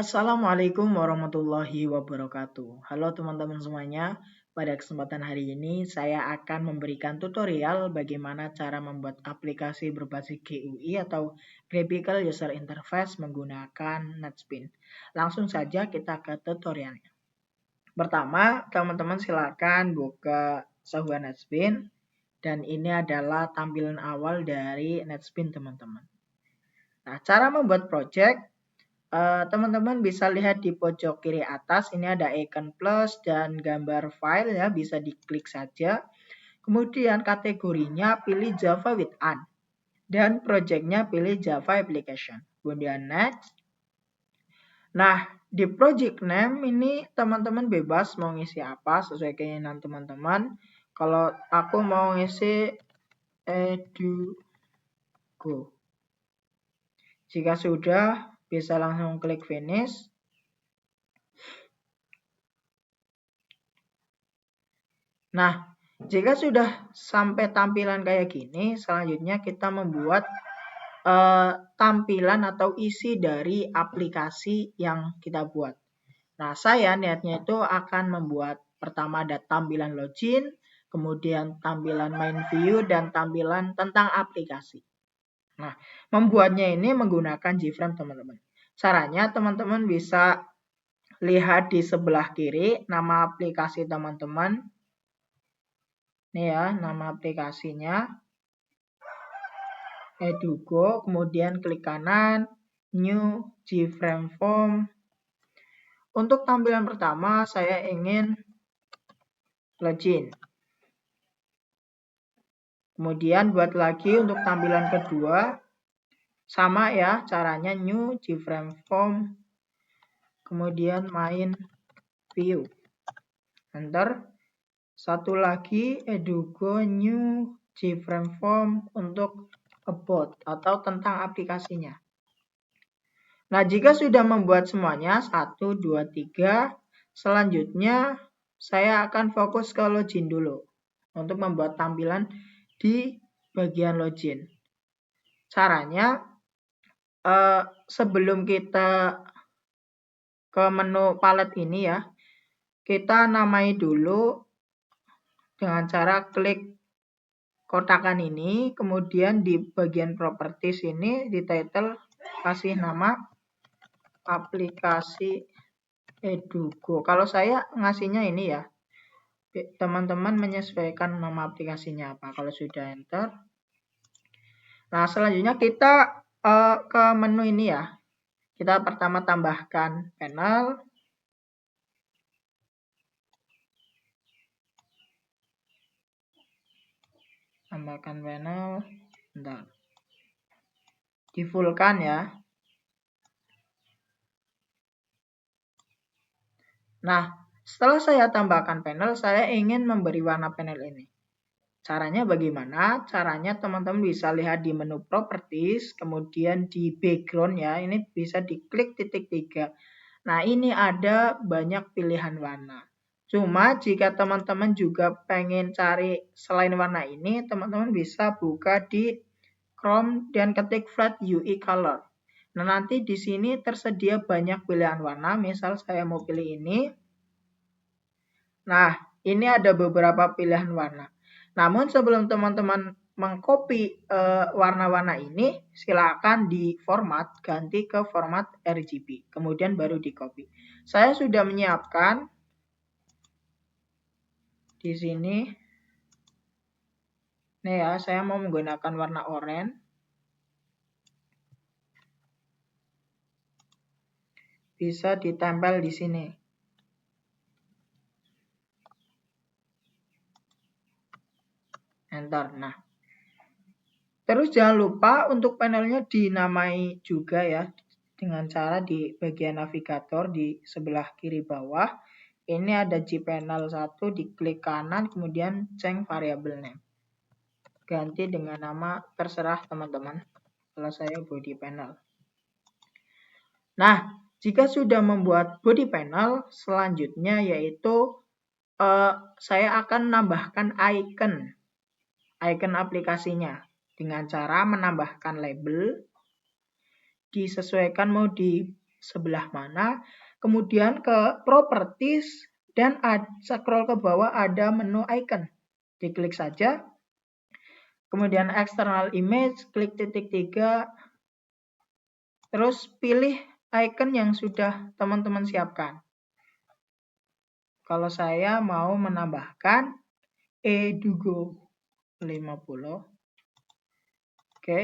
Assalamualaikum warahmatullahi wabarakatuh. Halo teman-teman semuanya. Pada kesempatan hari ini saya akan memberikan tutorial bagaimana cara membuat aplikasi berbasis GUI atau Graphical User Interface menggunakan NetSpin. Langsung saja kita ke tutorialnya. Pertama, teman-teman silakan buka software NetSpin dan ini adalah tampilan awal dari NetSpin teman-teman. Nah, cara membuat project teman-teman bisa lihat di pojok kiri atas, ini ada icon plus dan gambar file ya, bisa diklik saja. Kemudian kategorinya pilih Java with An. Dan projectnya pilih Java Application. Kemudian next. Nah, di project name ini teman-teman bebas mau ngisi apa sesuai keinginan teman-teman. Kalau aku mau ngisi Edugo. Jika sudah, bisa langsung klik finish. Nah, jika sudah sampai tampilan kayak gini, selanjutnya kita membuat tampilan atau isi dari aplikasi yang kita buat. Nah, saya niatnya itu akan membuat pertama ada tampilan login, kemudian tampilan main view, dan tampilan tentang aplikasi. Nah, membuatnya ini menggunakan JFrame teman-teman. Caranya teman-teman bisa lihat di sebelah kiri nama aplikasi teman-teman. Ini ya, nama aplikasinya. Edugo, kemudian klik kanan, New JFrame Form. Untuk tampilan pertama, saya ingin login. Kemudian buat lagi untuk tampilan kedua, sama ya caranya New JFrame Form. Kemudian main view. Enter. Satu lagi Edugo New JFrame Form untuk about atau tentang aplikasinya. Nah, jika sudah membuat semuanya 1, 2, 3, selanjutnya saya akan fokus ke login dulu untuk membuat tampilan di bagian login. Caranya sebelum kita ke menu palet ini ya, kita namai dulu dengan cara klik kotakan ini, kemudian di bagian properties ini di title kasih nama aplikasi Edugo. Kalau saya ngasihnya ini ya, teman-teman menyesuaikan nama aplikasinya apa. Kalau sudah enter, nah selanjutnya kita ke menu ini ya. Kita pertama tambahkan panel. Tambahkan panel. Bentar. Di fullkan ya. Nah, setelah saya tambahkan panel, saya ingin memberi warna panel ini. Caranya bagaimana? Caranya teman-teman bisa lihat di menu properties, kemudian di background ya, ini bisa diklik titik 3. Nah, ini ada banyak pilihan warna. Cuma jika teman-teman juga pengen cari selain warna ini, teman-teman bisa buka di Chrome dan ketik flat UI color. Nah, nanti di sini tersedia banyak pilihan warna, misal saya mau pilih ini. Nah, ini ada beberapa pilihan warna. Namun sebelum teman-teman mengcopy warna-warna ini, silakan di format, ganti ke format RGB. Kemudian baru di copy. Saya sudah menyiapkan di sini. Nih ya, saya mau menggunakan warna oranye. Bisa ditempel di sini. Enter. Nah, terus jangan lupa untuk panelnya dinamai juga ya, dengan cara di bagian navigator di sebelah kiri bawah. Ini ada gpanel 1, diklik kanan, kemudian change variable name. Ganti dengan nama terserah teman-teman. Kalau saya body panel. Nah, jika sudah membuat body panel, selanjutnya yaitu saya akan menambahkan icon aplikasinya dengan cara menambahkan label, disesuaikan mau di sebelah mana, kemudian ke properties, dan scroll ke bawah ada menu icon. Diklik saja. Kemudian external image, klik titik 3, terus pilih icon yang sudah teman-teman siapkan. Kalau saya mau menambahkan Edugo 50. Oke.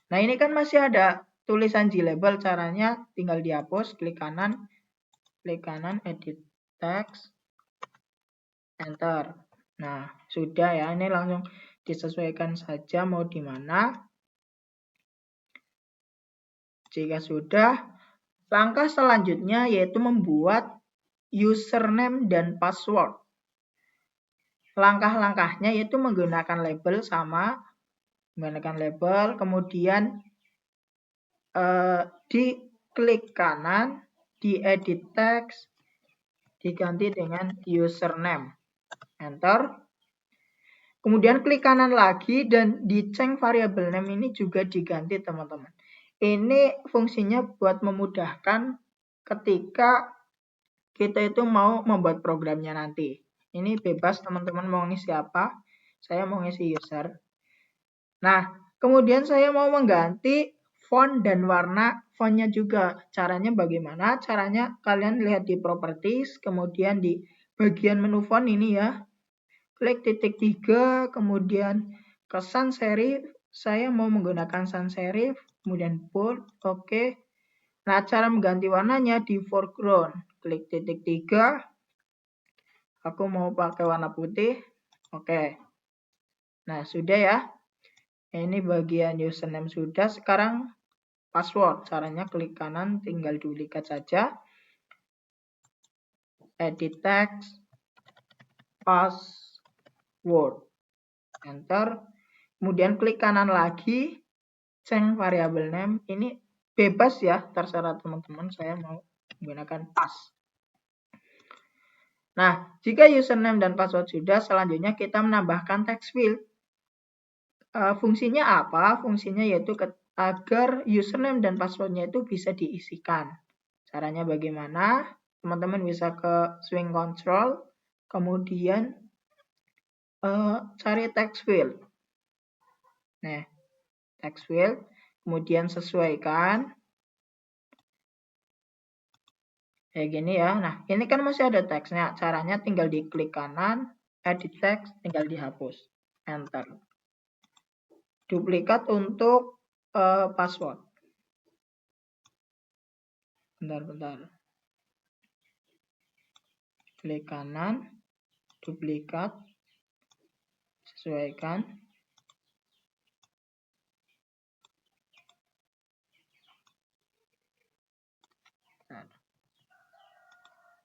Nah, ini kan masih ada tulisan G-label, caranya tinggal dihapus, klik kanan, edit text, enter. Nah, sudah ya, ini langsung disesuaikan saja mau di mana. Jika sudah, langkah selanjutnya yaitu membuat username dan password. Langkah-langkahnya yaitu menggunakan label sama, kemudian diklik kanan, di edit text, diganti dengan username, enter. Kemudian klik kanan lagi dan di change variable name ini juga diganti, teman-teman. Ini fungsinya buat memudahkan ketika kita itu mau membuat programnya nanti. Ini bebas teman-teman mau ngisi apa. Saya mau ngisi user. Nah, kemudian saya mau mengganti font dan warna fontnya juga. Caranya bagaimana? Caranya kalian lihat di properties, kemudian di bagian menu font ini ya. Klik titik 3, kemudian ke sans serif. Saya mau menggunakan sans serif, kemudian bold, oke. Nah, cara mengganti warnanya di foreground. Klik titik 3. Aku mau pakai warna putih. Oke. Nah, sudah ya. Ini bagian username sudah. Sekarang password. Caranya klik kanan, tinggal duplikat saja. Edit text, password. Enter. Kemudian klik kanan lagi, change variable name. Ini bebas ya, terserah teman-teman. Saya mau menggunakan pass. Nah, jika username dan password sudah, selanjutnya kita menambahkan text field. Fungsinya apa? Fungsinya yaitu agar username dan passwordnya itu bisa diisikan. Caranya bagaimana? Teman-teman bisa ke swing control, kemudian cari text field. Nah, text field, kemudian sesuaikan. Kayak gini ya. Nah, ini kan masih ada teksnya. Caranya tinggal diklik kanan, edit text, tinggal dihapus. Enter. Duplikat untuk password. Bentar. Klik kanan, duplikat, sesuaikan.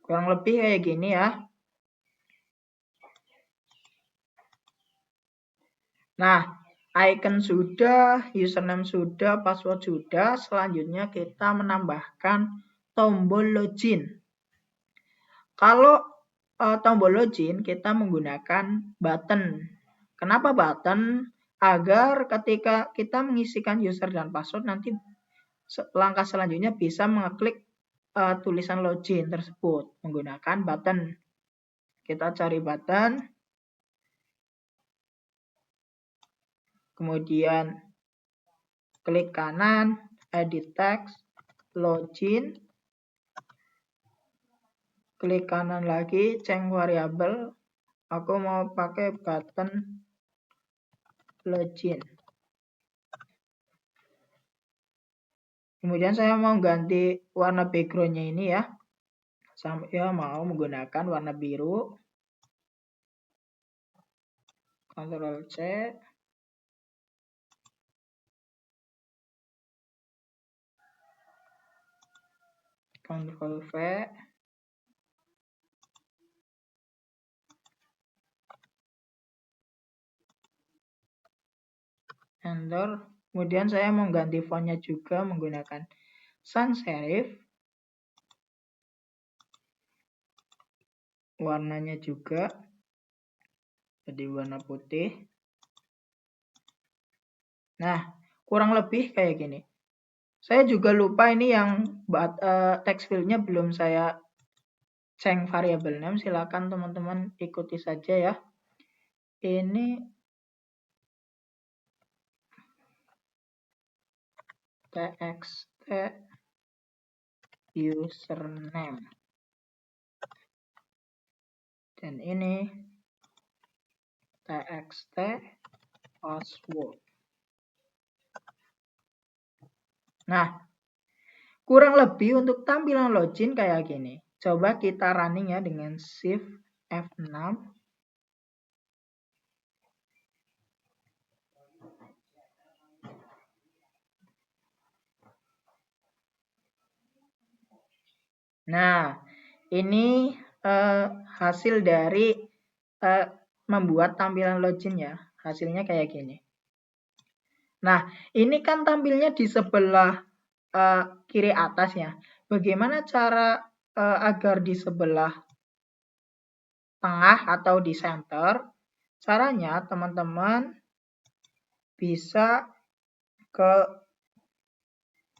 Kurang lebih kayak gini ya. Nah, icon sudah, username sudah, password sudah. Selanjutnya kita menambahkan tombol login. Kalau tombol login kita menggunakan button. Kenapa button? Agar ketika kita mengisikan user dan password nanti langkah selanjutnya bisa mengeklik tulisan login tersebut menggunakan button. Kita cari button. Kemudian klik kanan, edit text, login. Klik kanan lagi, change variable. Aku mau pakai button login. Kemudian saya mau ganti warna backgroundnya ini ya. Saya mau menggunakan warna biru. Ctrl C. Ctrl V. Enter. Kemudian saya mau ganti fontnya juga menggunakan sans serif. Warnanya juga jadi warna putih. Nah, kurang lebih kayak gini. Saya juga lupa ini yang text field-nya belum saya change variable name. Silakan teman-teman ikuti saja ya. Ini txt username. Dan ini txt password. Nah, kurang lebih untuk tampilan login kayak gini. Coba kita running ya dengan shift F6. Nah, ini hasil dari membuat tampilan login ya. Hasilnya kayak gini. Nah, ini kan tampilnya di sebelah kiri atas ya. Bagaimana cara agar di sebelah tengah atau di center? Caranya teman-teman bisa ke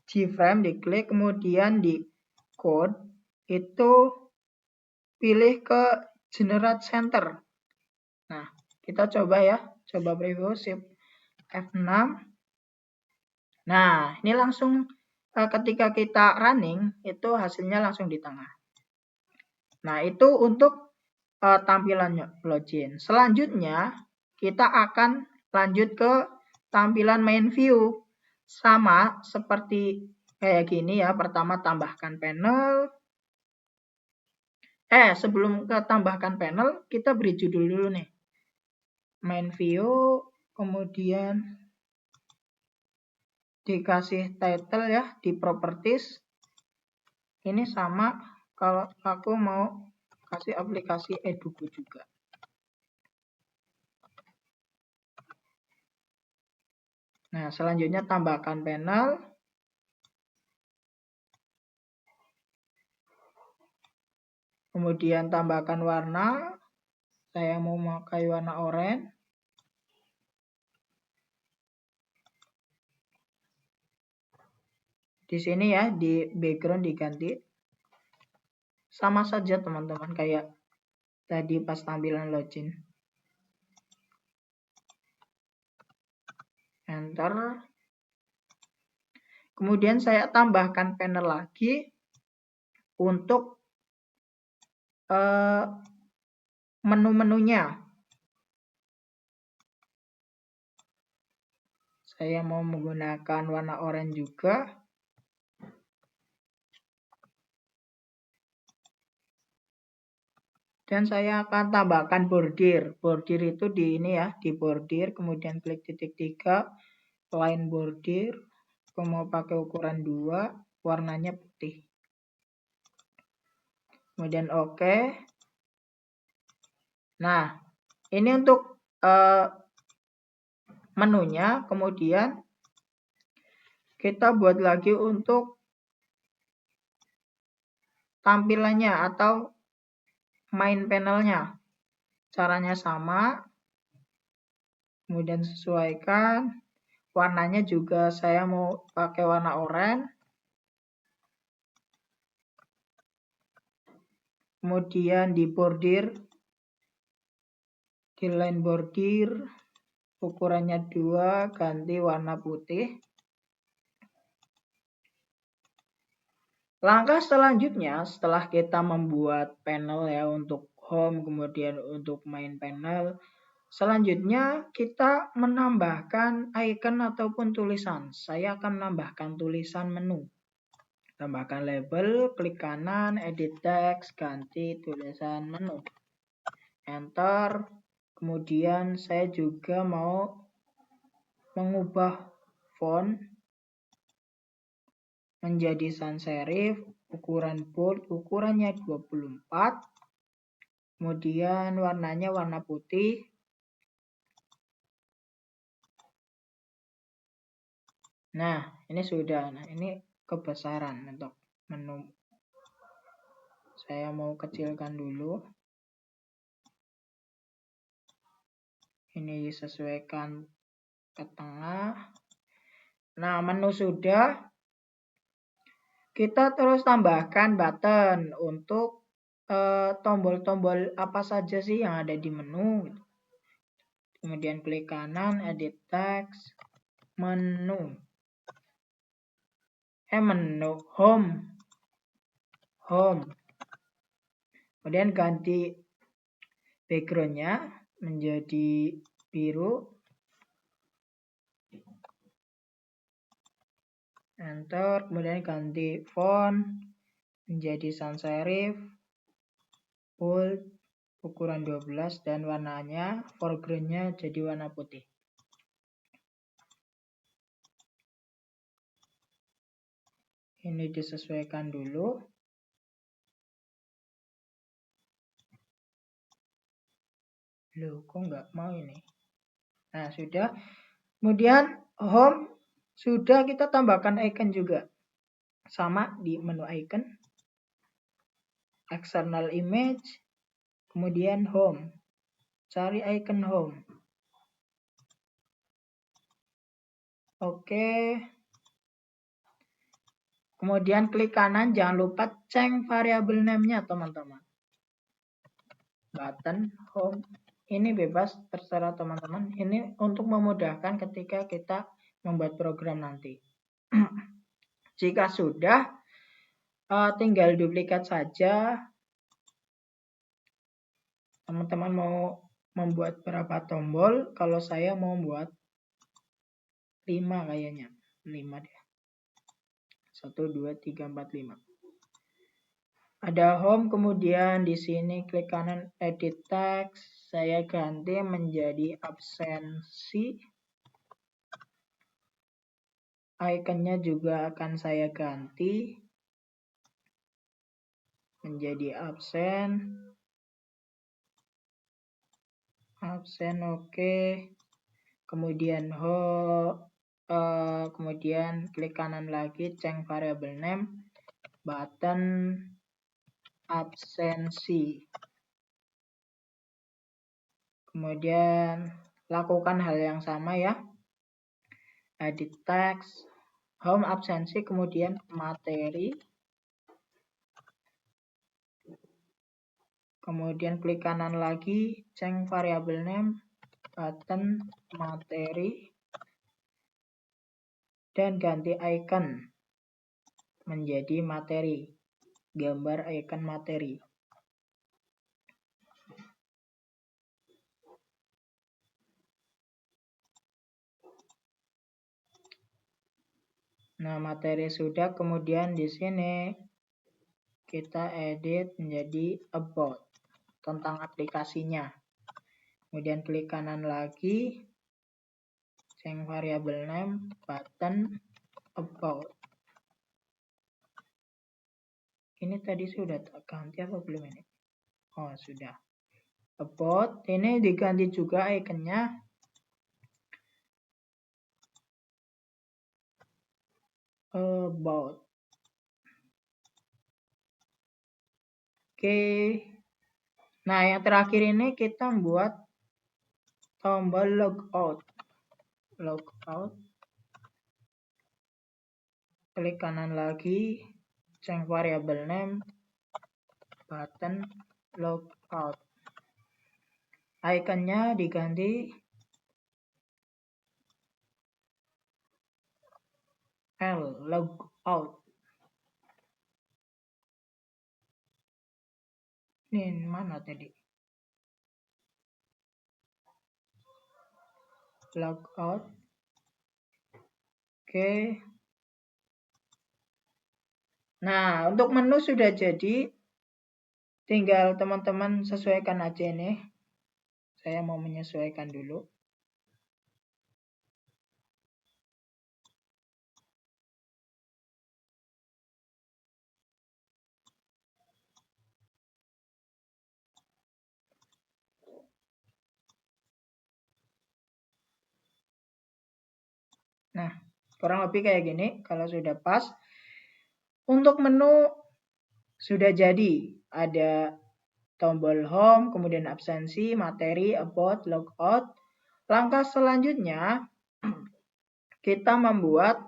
Gframe, diklik, kemudian di code, itu pilih ke generate center. Nah, kita coba ya, coba preview shift F6. Nah, ini langsung ketika kita running, itu hasilnya langsung di tengah. Nah, itu untuk tampilan login. Selanjutnya, kita akan lanjut ke tampilan main view. Sama seperti kayak gini ya. Pertama, tambahkan panel. Sebelum ke tambahkan panel, kita beri judul dulu nih. Main view, kemudian dikasih title ya di properties. Ini sama kalau aku mau kasih aplikasi Edugo juga. Nah, selanjutnya tambahkan panel. Kemudian tambahkan warna. Saya mau memakai warna oranye. Di sini ya, di background diganti. Sama saja teman-teman kayak tadi pas tampilan login. Enter. Kemudian saya tambahkan panel lagi untuk menu-menunya. Saya mau menggunakan warna oranye juga. Dan saya akan tambahkan bordir. Bordir itu di ini ya, di bordir, kemudian klik titik 3, line bordir. Aku mau pakai ukuran 2, warnanya putih. Kemudian oke. Nah, ini untuk menunya. Kemudian kita buat lagi untuk tampilannya atau main panelnya. Caranya sama. Kemudian sesuaikan. Warnanya juga saya mau pakai warna oranye. Kemudian di bordir, di line bordir, ukurannya 2, ganti warna putih. Langkah selanjutnya setelah kita membuat panel ya untuk home, kemudian untuk main panel, selanjutnya kita menambahkan icon ataupun tulisan. Saya akan menambahkan tulisan menu. Tambahkan label, klik kanan, edit text, ganti tulisan menu. Enter. Kemudian saya juga mau mengubah font menjadi sans serif, ukuran bold, ukurannya 24. Kemudian warnanya warna putih. Nah, ini sudah. Nah, ini kebesaran untuk menu. Saya mau kecilkan dulu. Ini disesuaikan ke tengah. Nah, menu sudah. kita terus tambahkan button untuk tombol-tombol apa saja sih yang ada di menu. Kemudian klik kanan, edit text, menu. Menu, home. Kemudian ganti backgroundnya menjadi biru. Enter, kemudian ganti font menjadi sans serif, bold, ukuran 12 dan warnanya foregroundnya jadi warna putih. Ini disesuaikan dulu. Loh, kok nggak mau ini? Nah, sudah. Kemudian home sudah kita tambahkan icon juga. Sama di menu icon. External image. Kemudian home. Cari icon home. Oke. Kemudian klik kanan, jangan lupa change variable name-nya, teman-teman. Button home. Ini bebas, terserah teman-teman. Ini untuk memudahkan ketika kita membuat program nanti. Jika sudah, tinggal duplikat saja. Teman-teman mau membuat berapa tombol? Kalau saya mau membuat 5 kayaknya. 5 deh. 1, 2, 3, 4, 5. Ada home, kemudian di sini klik kanan edit text. Saya ganti menjadi absensi. Iconnya juga akan saya ganti menjadi absen. Absen, oke. Kemudian kemudian klik kanan lagi, change variable name, button absensi. Kemudian lakukan hal yang sama ya. Edit text, home absensi, kemudian materi. Kemudian klik kanan lagi, change variable name, button materi. Dan ganti icon menjadi materi. Gambar icon materi. Nah, materi sudah, kemudian di sini kita edit menjadi about, tentang aplikasinya. Kemudian klik kanan lagi, change variable name, button about. Ini tadi sudah ganti apa belum ini? Oh, sudah. About, ini diganti juga iconnya. About. Oke. Nah, yang terakhir ini kita membuat tombol logout. Logout. Klik kanan lagi, change variable name, button logout. Iconnya diganti L, logout. Ini mana tadi? Logout. Oke. Nah, untuk menu sudah jadi. Tinggal teman-teman sesuaikan aja nih. Saya mau menyesuaikan dulu. Nah, kurang lebih kayak gini. Kalau sudah pas. Untuk menu sudah jadi. Ada tombol home, kemudian absensi, materi, about, logout. Langkah selanjutnya, kita membuat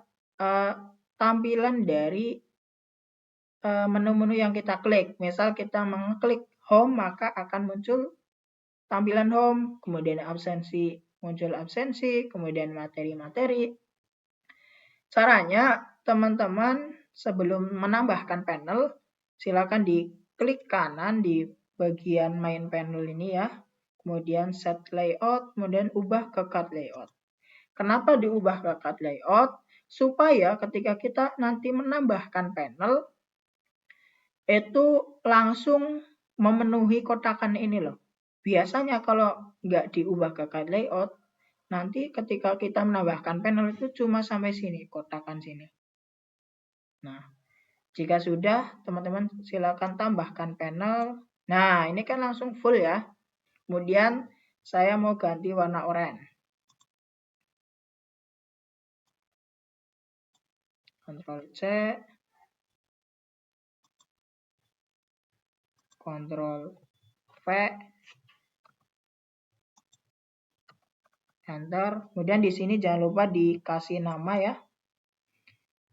tampilan dari menu-menu yang kita klik. Misal kita mengklik home, maka akan muncul tampilan home, kemudian absensi, muncul absensi, kemudian materi-materi. Caranya, teman-teman sebelum menambahkan panel, silakan diklik kanan di bagian main panel ini ya. Kemudian set layout, kemudian ubah ke card layout. Kenapa diubah ke card layout? Supaya ketika kita nanti menambahkan panel, itu langsung memenuhi kotakan ini loh. Biasanya kalau nggak diubah ke card layout, nanti ketika kita menambahkan panel itu cuma sampai sini, kotakan sini. Nah, jika sudah, teman-teman silakan tambahkan panel. Nah, ini kan langsung full ya. Kemudian saya mau ganti warna oranye. Ctrl C, Ctrl V, Enter. Kemudian di sini jangan lupa dikasih nama ya.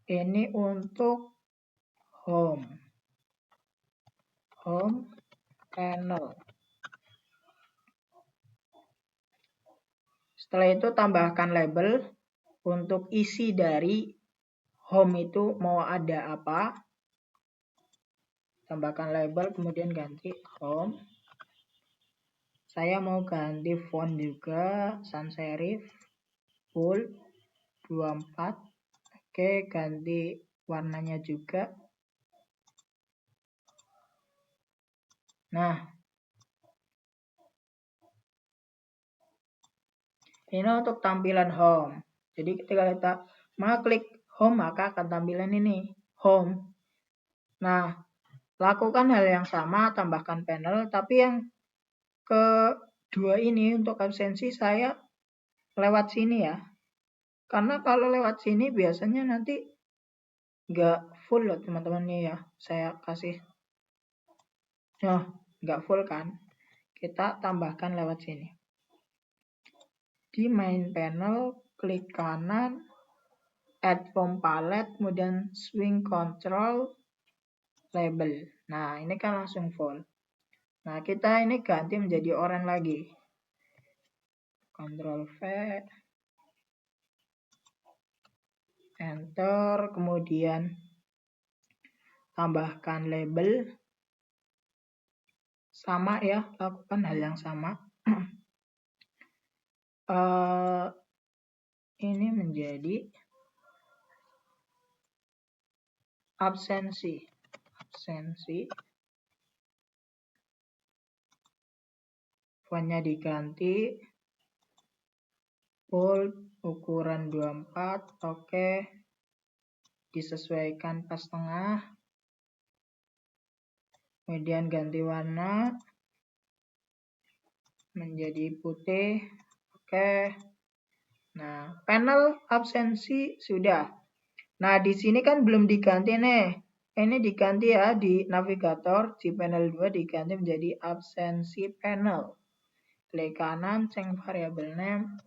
Ini untuk home panel. Setelah itu tambahkan label untuk isi dari home itu mau ada apa. Tambahkan label, kemudian ganti home. Saya mau ganti font juga, sans serif, bold, 24. Oke, ganti warnanya juga. Nah, ini untuk tampilan home. Jadi ketika kita mengklik home, maka akan tampilan ini, home. Nah, lakukan hal yang sama, tambahkan panel, tapi yang kedua ini untuk absensi saya lewat sini ya. Karena kalau lewat sini biasanya nanti nggak full loh teman-teman nih ya. Saya kasih, nggak full kan. Kita tambahkan lewat sini. Di main panel, klik kanan, add from palette, kemudian swing control, label. Nah, ini kan langsung full. Nah, kita ini ganti menjadi oranye lagi. Ctrl V, Enter, kemudian tambahkan label. Sama ya, lakukan hal yang sama. Ini menjadi absensi. Fontnya diganti, bold, ukuran 24, oke. Disesuaikan pas tengah. Kemudian ganti warna menjadi putih, oke. Nah, panel absensi sudah. Nah, di sini kan belum diganti nih. Ini diganti ya di navigator, di panel 2 diganti menjadi absensi panel. Klik kanan, change variable name,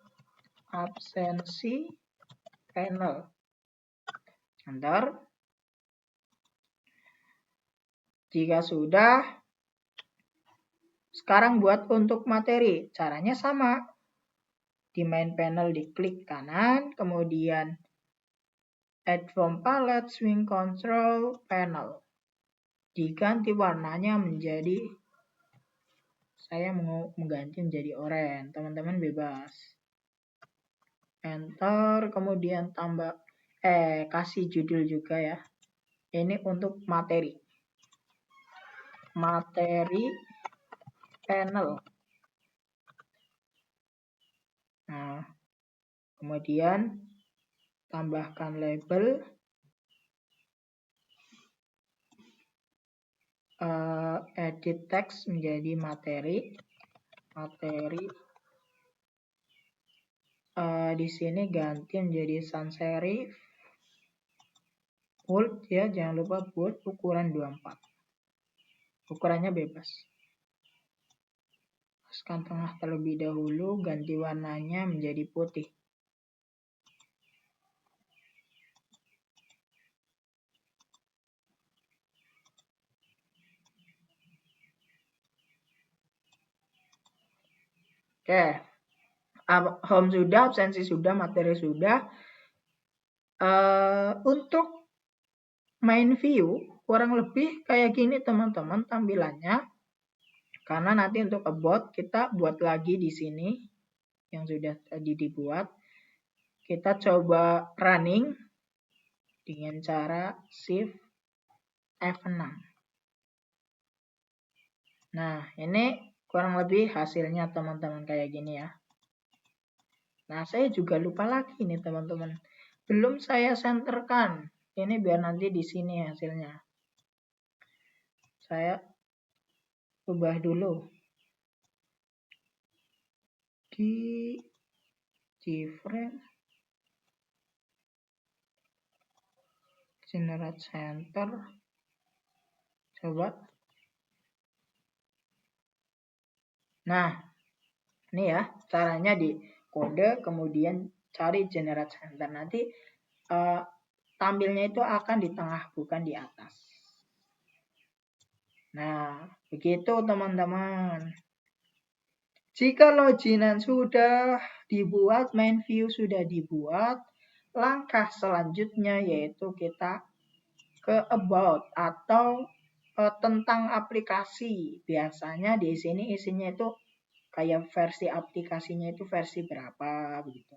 absensi panel. Enter. Jika sudah, sekarang buat untuk materi. Caranya sama. Di main panel diklik kanan, kemudian add from palette, swing control, panel. Diganti warnanya menjadi, saya mau mengganti menjadi oranye. Teman-teman bebas. Enter, kemudian tambah, kasih judul juga ya. Ini untuk materi. Materi panel. Nah, kemudian tambahkan label, edit text menjadi materi. Di sini ganti menjadi sans serif, bold ya, jangan lupa bold, ukuran 24. Ukurannya bebas. Paskan tengah terlebih dahulu, ganti warnanya menjadi putih. Oke, home sudah, absensi sudah, materi sudah. Untuk main view kurang lebih kayak gini teman-teman tampilannya. Karena nanti untuk about kita buat lagi di sini yang sudah tadi dibuat. Kita coba running dengan cara shift F6. Nah, ini kurang lebih hasilnya teman-teman kayak gini ya. Nah, saya juga lupa lagi nih teman-teman. Belum saya senterkan. Ini biar nanti di sini hasilnya. Saya ubah dulu. Di keyframe. Generate center. Coba. Nah, ini ya caranya di kode kemudian cari generate center. Nanti tampilnya itu akan di tengah bukan di atas. Nah, begitu teman-teman. Jika loginan sudah dibuat, main view sudah dibuat, langkah selanjutnya yaitu kita ke about atau tentang aplikasi. Biasanya di sini isinya itu kayak versi aplikasinya itu versi berapa begitu.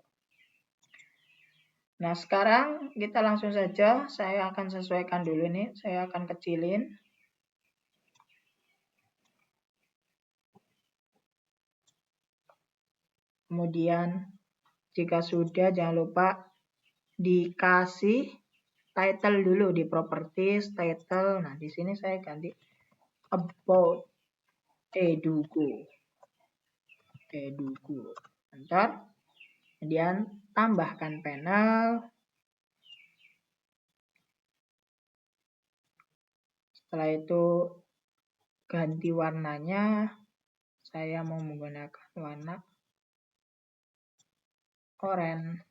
Nah, sekarang kita langsung saja, saya akan sesuaikan dulu nih, saya akan kecilin. Kemudian jika sudah jangan lupa dikasih title dulu di properties, title. Nah, di sini saya ganti about Edugo. Enter. Kemudian tambahkan panel. Setelah itu ganti warnanya. Saya mau menggunakan warna oranye.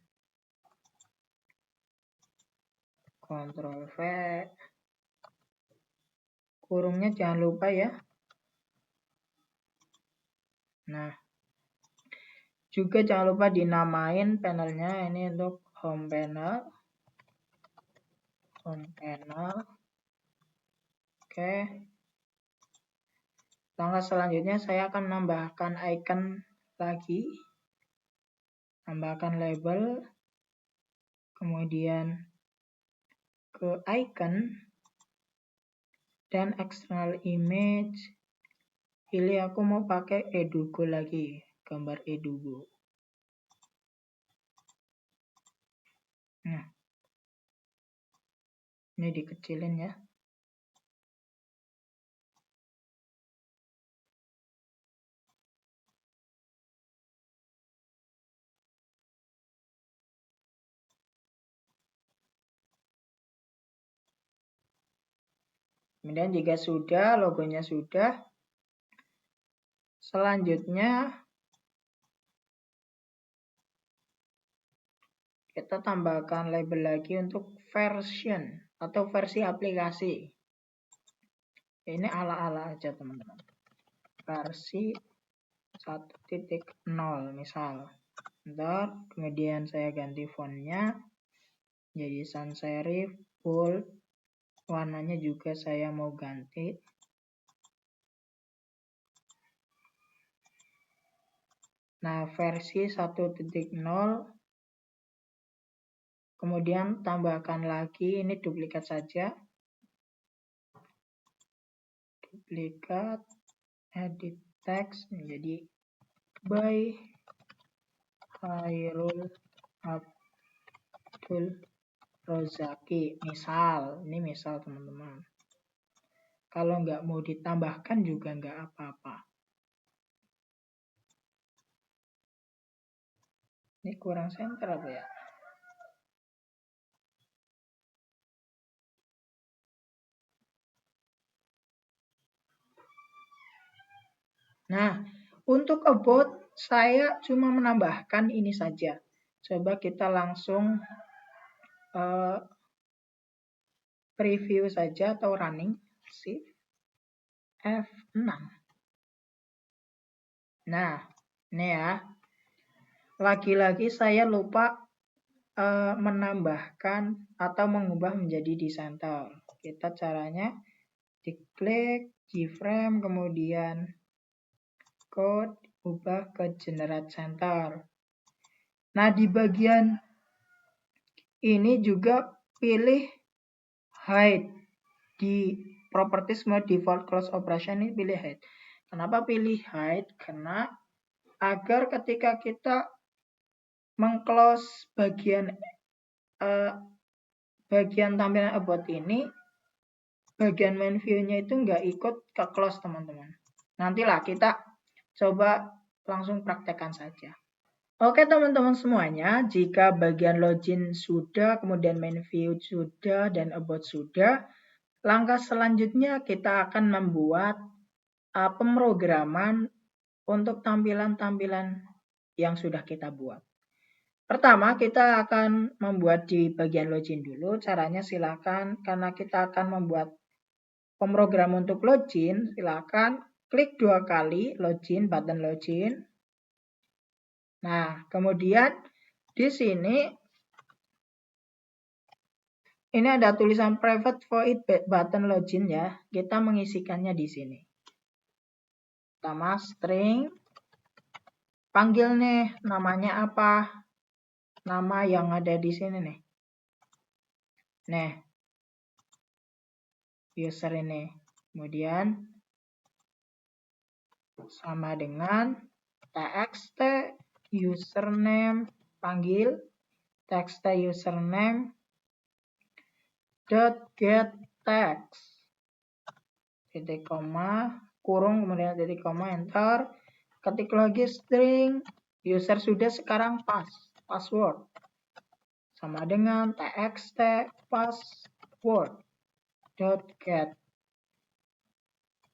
Ctrl V. Kurungnya jangan lupa ya. Nah, juga jangan lupa dinamain panelnya. Ini untuk home panel. Oke. Langkah selanjutnya saya akan menambahkan icon lagi. Tambahkan label. Kemudian ke icon. Dan external image. Pilih aku mau pakai Edugo lagi. Gambar Edugo. Nah. Ini dikecilin ya. Kemudian jika sudah, logonya sudah, selanjutnya kita tambahkan label lagi untuk version atau versi aplikasi. Ini ala-ala aja teman-teman. Versi 1.0 misal. Bentar, kemudian saya ganti fontnya jadi sans serif, bold. Warnanya juga saya mau ganti. Nah, versi 1.0. Kemudian tambahkan lagi, ini duplikat saja. Duplikat, edit text menjadi by Khairul Abdul Rozaki. Misal, ini misal teman-teman. Kalau nggak mau ditambahkan juga nggak apa-apa. Ini kurang center apa ya? Nah, untuk about saya cuma menambahkan ini saja. Coba kita langsung preview saja atau running. Shift F6. Nah, Ini ya. Lagi-lagi saya lupa menambahkan atau mengubah menjadi di center. Kita caranya diklik keyframe, kemudian code, ubah ke generate center. Nah, di bagian ini juga pilih hide. Di properties mode default close operation ini pilih hide. Kenapa pilih hide? Karena agar ketika kita mengclose bagian tampilan about ini, bagian main view-nya itu nggak ikut ke close, teman-teman. Nantilah kita coba langsung praktekkan saja. Oke teman-teman semuanya, jika bagian login sudah, kemudian main view sudah, dan about sudah, langkah selanjutnya kita akan membuat pemrograman untuk tampilan-tampilan yang sudah kita buat. Pertama, kita akan membuat di bagian login dulu. Caranya silakan, karena kita akan membuat pemrogram untuk login, silakan klik 2 kali login, button login. Nah, kemudian di sini ini ada tulisan private void button login ya. Kita mengisikannya di sini. Pertama string, panggil nih namanya apa? Nama yang ada di sini nih. Nih. User ini. Kemudian sama dengan txt username, panggil txt username dot get text, titik koma, kurung, kemudian titik koma, enter. Ketik lagi string, user sudah, sekarang password. Sama dengan txt password dot get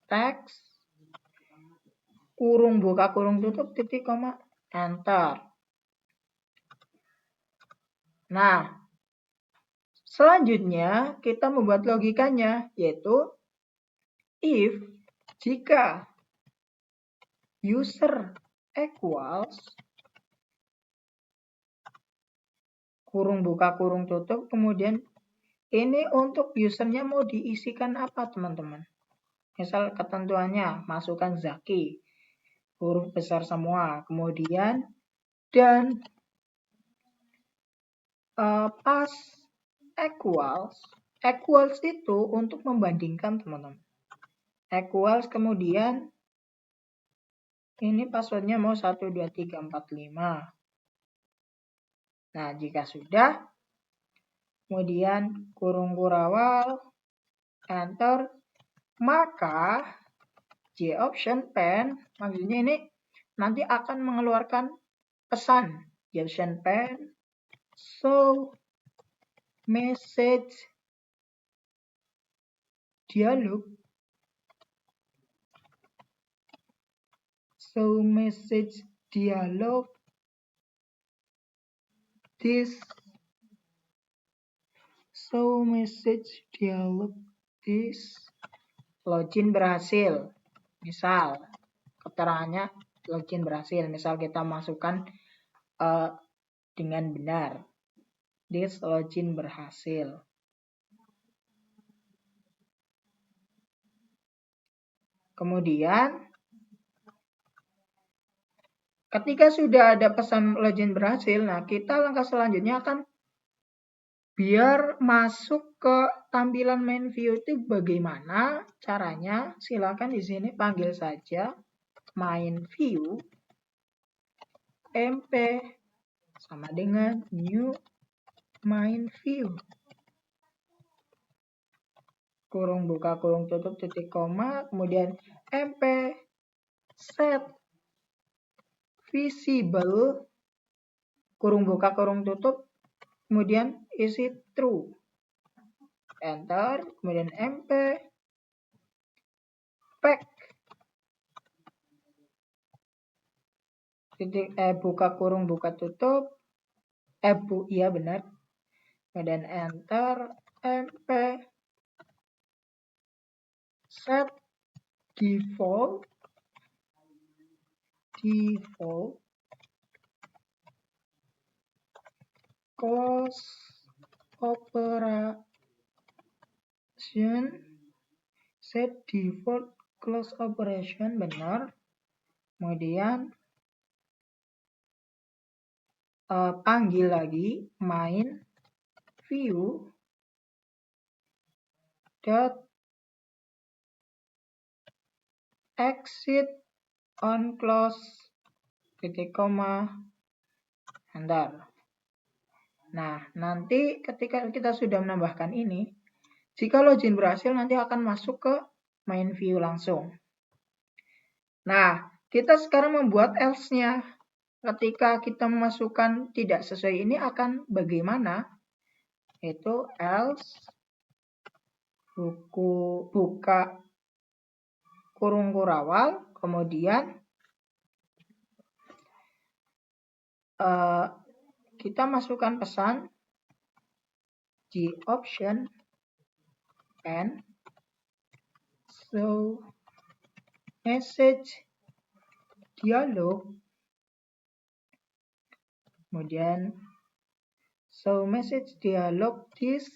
text, kurung buka kurung tutup, titik koma, enter. Nah, selanjutnya kita membuat logikanya, yaitu if jika user equals kurung buka kurung tutup, kemudian ini untuk usernya mau diisikan apa teman-teman? Misal ketentuannya masukkan Zaki, huruf besar semua, kemudian dan pas equals itu untuk membandingkan teman-teman. Equals, kemudian ini passwordnya mau 12345. Nah, jika sudah, kemudian kurung kurawal, enter, maka J option pen, maksudnya ini nanti akan mengeluarkan pesan. J option pen, show message dialog, show message dialog, this show message dialog, this login berhasil. Misal keterangannya login berhasil, misal kita masukkan dengan benar, this login berhasil. Kemudian ketika sudah ada pesan login berhasil, nah kita langkah selanjutnya akan biar masuk ke tampilan main view itu bagaimana caranya? Silakan di sini panggil saja main view mp sama dengan new main view. Kurung buka kurung tutup titik koma, kemudian mp set visible kurung buka kurung tutup, kemudian isi true, enter, kemudian mp pack titik buka kurung buka tutup, iya benar, kemudian enter, mp set default default close operation, set default close operation, benar. Kemudian panggil lagi main view dot exit on close titik koma enter. Nah, nanti ketika kita sudah menambahkan ini, jika login berhasil nanti akan masuk ke main view langsung. Nah, kita sekarang membuat else-nya. Ketika kita memasukkan tidak sesuai ini akan bagaimana? Itu else buka kurung kurawal, kemudian kita masukkan pesan di option and show message dialog, kemudian show message dialog this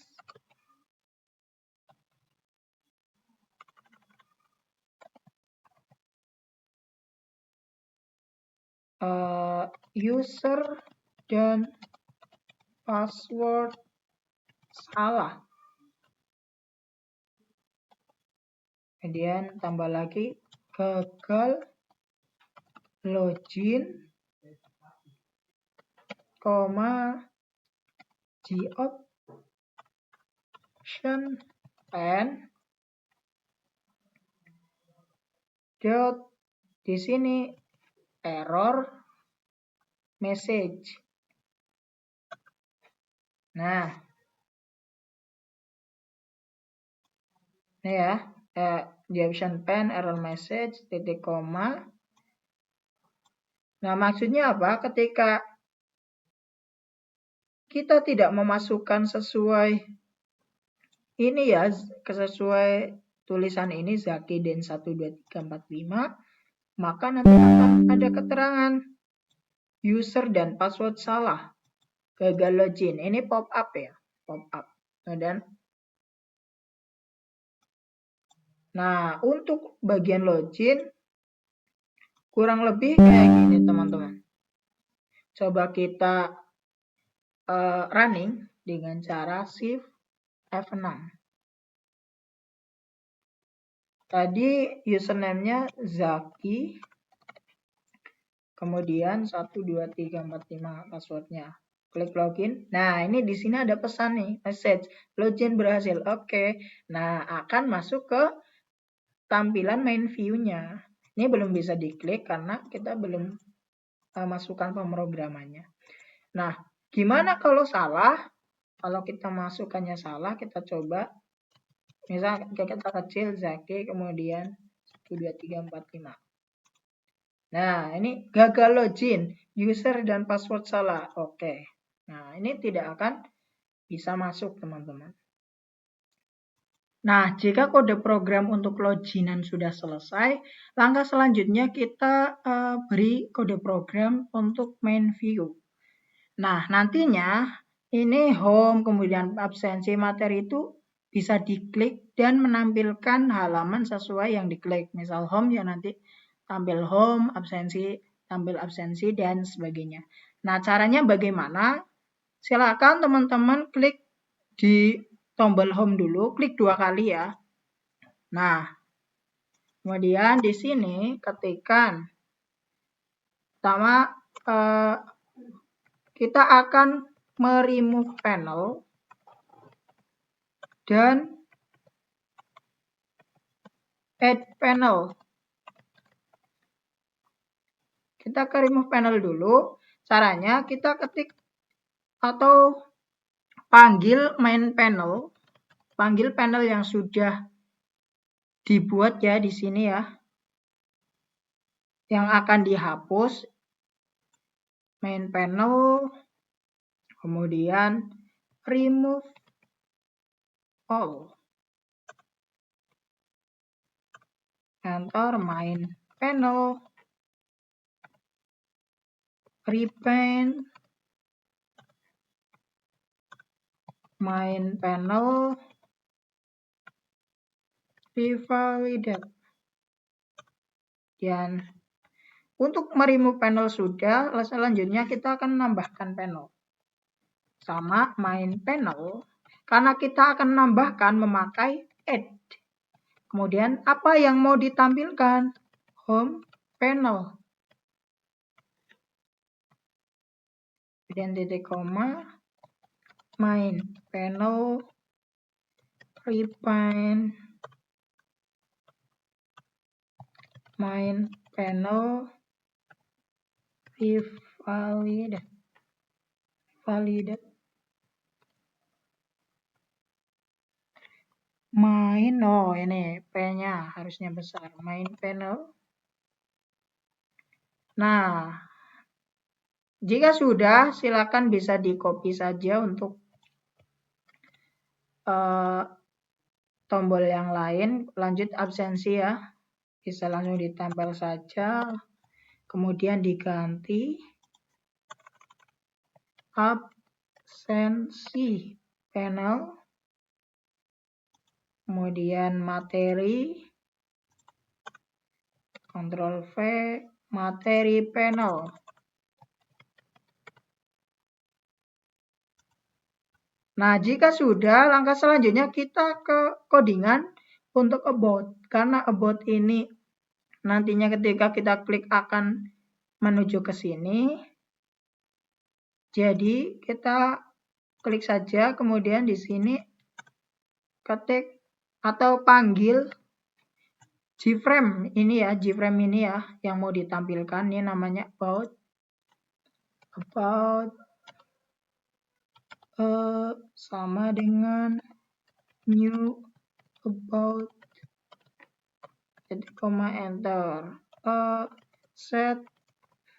user dan password salah. Kemudian tambah lagi gagal login, di option and dot di sini error message. Nah, ini ya, di option pen error message titik koma. Nah, maksudnya apa? Ketika kita tidak memasukkan sesuai ini ya, sesuai tulisan ini Zaki Den 12345, maka nanti akan ada keterangan user dan password salah, gagal login. Ini pop up ya, pop up. Nah, untuk bagian login kurang lebih kayak gini teman-teman. Coba kita running dengan cara shift F6. Tadi username-nya Zaki, kemudian 12345 passwordnya. Klik login. Nah, ini di sini ada pesan nih, message login berhasil. Oke. Nah, akan masuk ke tampilan main view-nya. Ini belum bisa diklik karena kita belum masukkan pemrogramannya. Nah, gimana kalau salah? Kalau kita masukkannya salah, kita coba. Misal kita kecil Zaki, kemudian 12345. Nah, ini gagal login, user dan password salah. Oke. Nah, ini tidak akan bisa masuk, teman-teman. Nah, jika kode program untuk loginan sudah selesai, langkah selanjutnya kita beri kode program untuk main view. Nah, nantinya ini home, kemudian absensi materi itu bisa diklik dan menampilkan halaman sesuai yang diklik. Misal home ya nanti tampil home, absensi, tampil absensi, dan sebagainya. Nah, caranya bagaimana? Silakan teman-teman klik di tombol home dulu, klik 2 kali ya. Nah, kemudian di sini ketikkan pertama kita akan meremove panel dan add panel. Kita ke remove panel dulu. Caranya kita ketik atau panggil main panel. Panggil panel yang sudah dibuat ya di sini ya. Yang akan dihapus main panel, kemudian remove all. Enter main panel. repaint main panel revalidate. Dan untuk meremove panel sudah, selanjutnya kita akan menambahkan panel. Sama main panel, karena kita akan menambahkan memakai add. Kemudian apa yang mau ditampilkan? Home panel. Kemudian titik koma, main panel repaint main panel revalidate. Main, oh ini P-nya harusnya besar. Main panel. Nah, jika sudah, silakan bisa di-copy saja untuk tombol yang lain. Lanjut absensi ya. Bisa langsung ditempel saja. Kemudian diganti absensi panel. Kemudian materi, Ctrl V, materi panel. Nah, jika sudah, langkah selanjutnya kita ke codingan untuk about. Karena about ini nantinya ketika kita klik akan menuju ke sini. Jadi, kita klik saja, kemudian di sini ketik atau panggil Gframe ini ya, Gframe ini ya yang mau ditampilkan. Ini namanya about sama dengan new about titik koma enter. Set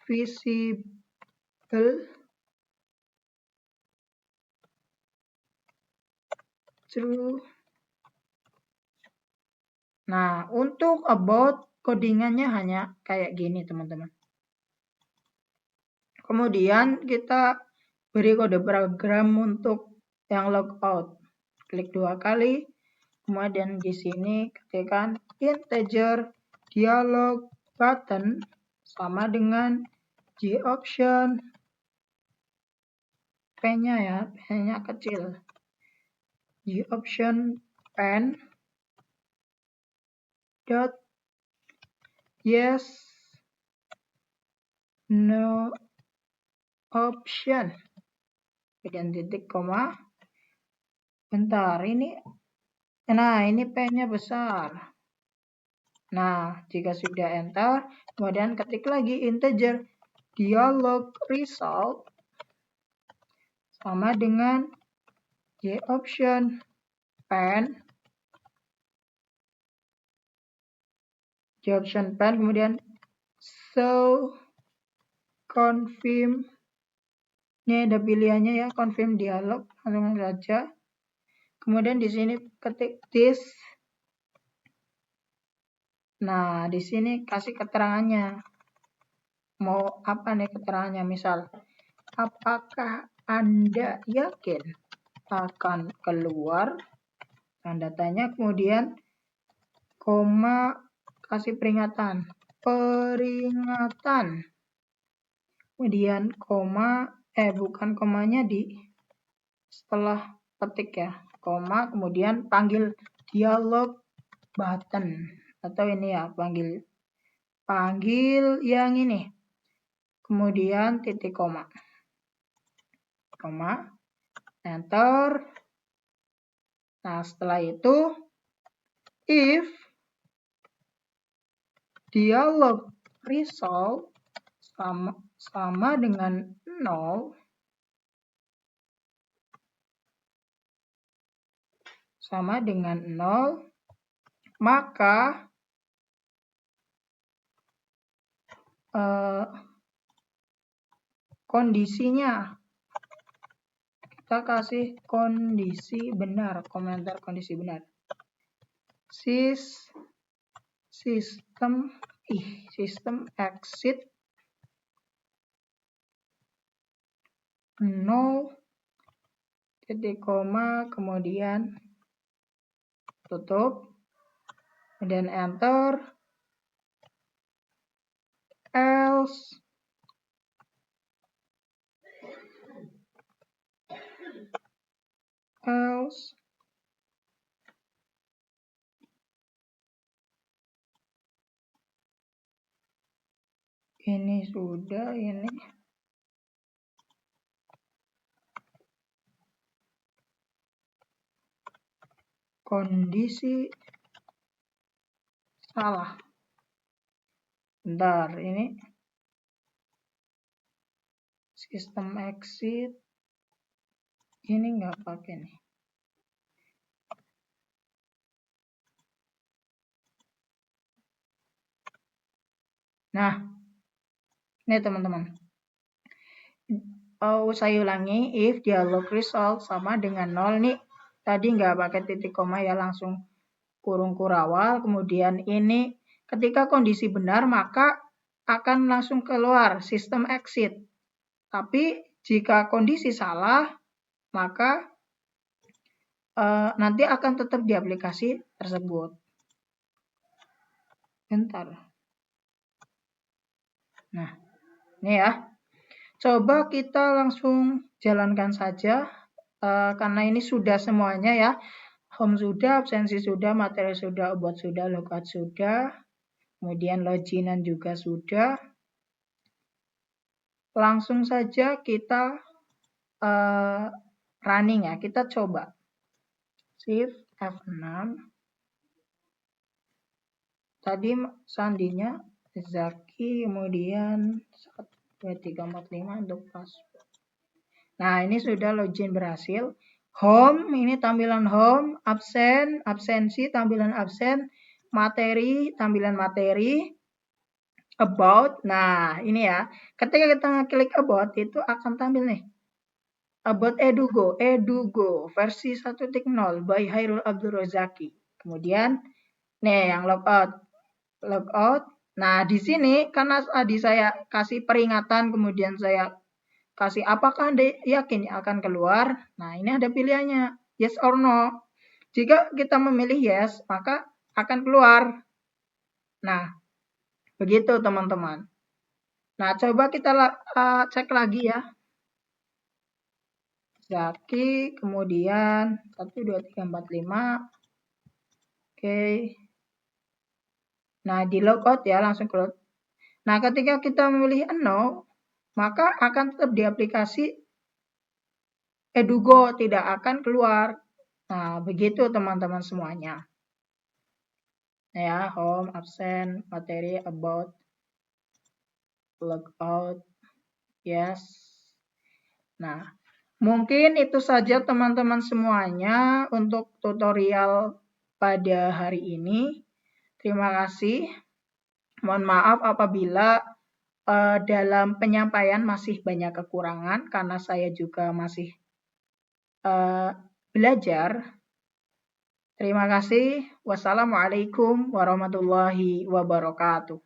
visible true. Nah, untuk about codingannya hanya kayak gini, teman-teman. Kemudian kita beri kode program untuk yang logout. Klik 2 kali. Kemudian di sini ketikkan integer dialog button sama dengan G option. P-nya ya, P-nya kecil. G option pen dot yes no option. Kemudian titik koma. Bentar, ini. Nah, ini P-nya besar. Nah, jika sudah enter, kemudian ketik lagi integer dialog result sama dengan J option pen. J option pen, kemudian show confirm. Ini ada pilihannya ya, confirm dialog, langsung saja. Kemudian di sini ketik this. Nah, di sini kasih keterangannya. Mau apa nih keterangannya? Misal, apakah Anda yakin akan keluar? Tanda tanya, kemudian koma, kasih peringatan. Peringatan. Kemudian koma, bukan komanya di setelah petik ya. Koma, kemudian panggil dialog button. Atau ini ya, panggil yang ini. Kemudian titik koma. Koma, enter. Nah, setelah itu, if dialog result sama dengan 0, maka kondisinya kita kasih kondisi benar, komentar kondisi benar. System exit 0, titik koma, kemudian tutup, kemudian enter, else, ini sudah, ini kondisi salah. Bentar, ini sistem exit ini nggak pakai nih. Nah, ini teman-teman. Saya ulangi, if dialog result sama dengan 0 nih. Tadi nggak pakai titik koma ya, langsung kurung kurawal. Kemudian ini ketika kondisi benar maka akan langsung keluar sistem exit. Tapi jika kondisi salah maka nanti akan tetap di aplikasi tersebut. Bentar. Nah, ini ya. Coba kita langsung jalankan saja, karena ini sudah semuanya ya. Home sudah, absensi sudah, materi sudah, about sudah, logout sudah, kemudian loginan juga sudah. Langsung saja kita running ya, kita coba. Shift F6. Tadi sandinya Zaki, kemudian 1, 2, 3, 4, 5 untuk password. Nah, ini sudah login berhasil. Home, ini tampilan home, absen, absensi, tampilan absen, materi, tampilan materi, about. Nah, ini ya. Ketika kita klik about, itu akan tampil nih. About Edugo versi 1.0 by Hairul Abdul Rozaki. Kemudian, nih yang logout. Nah, di sini karena tadi saya kasih peringatan, kemudian saya kasih apakah Anda yakin akan keluar. Nah, ini ada pilihannya, yes or no. Jika kita memilih yes, maka akan keluar. Nah, begitu teman-teman. Nah, coba kita cek lagi ya. Zaki, kemudian 1, 2, 3, 4, 5. Oke. Nah, di logout ya, langsung keluar. Nah, ketika kita memilih no, maka akan tetap di aplikasi Edugo, tidak akan keluar. Nah, begitu teman-teman semuanya. Ya, home, absen, materi, about, logout, yes. Nah, mungkin itu saja teman-teman semuanya untuk tutorial pada hari ini. Terima kasih. Mohon maaf apabila dalam penyampaian masih banyak kekurangan karena saya juga masih belajar. Terima kasih. Wassalamualaikum warahmatullahi wabarakatuh.